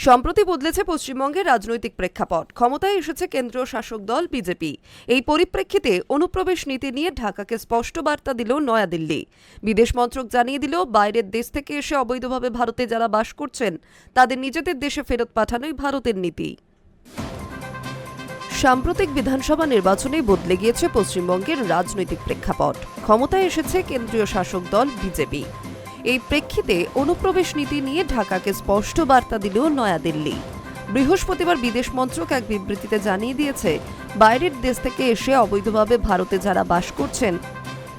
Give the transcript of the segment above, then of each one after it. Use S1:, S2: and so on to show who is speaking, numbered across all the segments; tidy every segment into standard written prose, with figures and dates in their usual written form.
S1: সম্প্রতি বদলেছে পশ্চিমবঙ্গের রাজনৈতিক প্রেক্ষাপট। ক্ষমতায় এসেছে কেন্দ্রীয় শাসক দল বিজেপি। এই পরিপ্রেক্ষিতে অনুপ্রবেশ নীতি নিয়ে ঢাকাকে স্পষ্ট বার্তা দিল নয়াদিল্লি। বিদেশ মন্ত্রক জানিয়ে দিল, বাইরের দেশ থেকে এসে অবৈধভাবে ভারতে যারা বাস করছেন তাদের নিজেদের দেশে ফেরত পাঠানোই ভারতের নীতি। সাম্প্রতিক বিধানসভা নির্বাচনে বদলে গিয়েছে পশ্চিমবঙ্গের রাজনৈতিক প্রেক্ষাপট। ক্ষমতায় এসেছে কেন্দ্রীয় শাসক দল বিজেপি। এই প্রেক্ষিতে অনুপ্রবেশ নীতি নিয়ে ঢাকাকে স্পষ্ট বার্তা দিল নয়াদিল্লি। বৃহস্পতিবার বিদেশ মন্ত্রক এক বিবৃতিতে জানিয়ে দিয়েছে, বাইরের দেশ থেকে এসে অবৈধভাবে ভারতে যারা বাস করছেন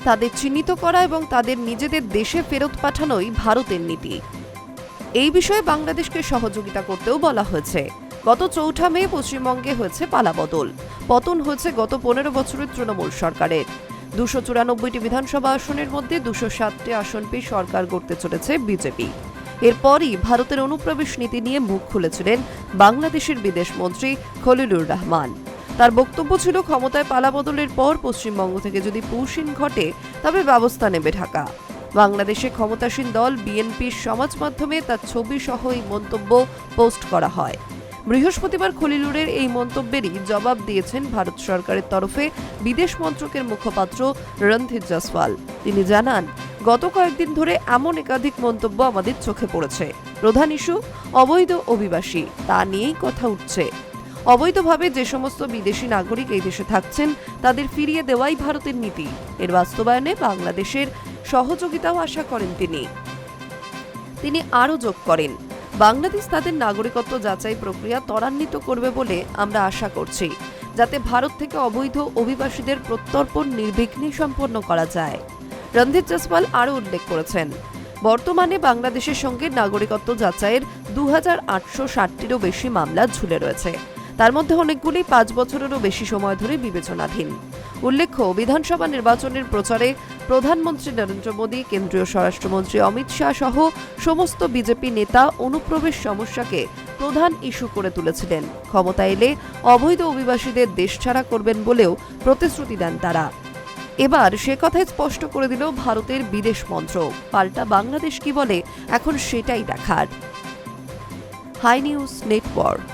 S1: তাদের চিহ্নিত করা এবং তাদের নিজেদের দেশে ফেরত পাঠানোই ভারতের নীতি। এই বিষয়ে বাংলাদেশকে সহযোগিতা করতেও বলা হয়েছে। গত 4 মে পশ্চিমবঙ্গে হয়েছে পালাবদল। পতন হয়েছে গত 15 বছরের তৃণমূল সরকারের। 294টি বিধানসভা আসনের মধ্যে 207টি আসন পেয়ে সরকার গড়তে চলেছে বিজেপি। এরপরই ভারতের অনুপ্রবেশ নীতি নিয়ে মুখ খুলেছিলেন বাংলাদেশের বিদেশ মন্ত্রী খলিলুর রহমান। তার বক্তব্য ছিল, ক্ষমতায় পালাবদলের পর পশ্চিমবঙ্গ থেকে যদি পুশিন ঘটে তবে ব্যবস্থা নেবে ঢাকা। বাংলাদেশে ক্ষমতাসীন দল বিএনপির সমাজ মাধ্যমে তার ছবি সহ এই মন্তব্য পোস্ট করা হয়। বৃহস্পতিবার খলিলুরের এই মন্তব্যেরই জবাব দিয়েছেন ভারত সরকারের তরফে বিদেশ মন্ত্রকের মুখপাত্র রণধীর জয়সওয়াল। তিনি জানান, গত কয়েকদিন ধরে এমন একাধিক মন্তব্য আমাদের চোখে পড়েছে। প্রধান ইস্যু অবৈধ অভিবাসী, তা নিয়েই কথা উঠছে। অবৈধভাবে যে সমস্ত বিদেশি নাগরিক এই দেশে থাকছেন তাদের ফিরিয়ে দেওয়াই ভারতের নীতি। এর বাস্তবায়নে বাংলাদেশের সহযোগিতাও আশা করেন তিনি আরও যোগ করেন, বাংলাদেশ তাদের নাগরিকত্ব যাচাই প্রক্রিয়া ত্বরান্বিত করবে বলে আমরা আশা করছি, যাতে ভারত থেকে অবৈধ অভিবাসীদের প্রত্যর্পণ নির্বিঘ্নে সম্পন্ন করা যায়। রণধীর জয়সওয়াল আরও উল্লেখ করেছেন, বর্তমানে বাংলাদেশের সঙ্গে নাগরিকত্ব যাচাইয়ের 2860টিরও বেশি মামলা ঝুলে রয়েছে। তার মধ্যে অনেকগুলি 5 বছরেরও বেশি সময় ধরে বিবেচনাধীন। উল্লেখ্য, বিধানসভা নির্বাচনের প্রচারে প্রধানমন্ত্রী নরেন্দ্র মোদী, কেন্দ্রীয় স্বরাষ্ট্রমন্ত্রী অমিত শাহ সহ সমস্ত বিজেপি নেতা অনুপ্রবেশ সমস্যাকে প্রধান ইস্যু করে তুলেছিলেন। ক্ষমতা এলে অবৈধ অভিবাসীদের দেশছাড়া করবেন বলেও প্রতিশ্রুতি দেন তারা। এবার সে কথাই স্পষ্ট করে দিল ভারতের বিদেশ মন্ত্রক। পাল্টা বাংলাদেশ কি বলে, এখন সেটাই দেখার। Hi news network.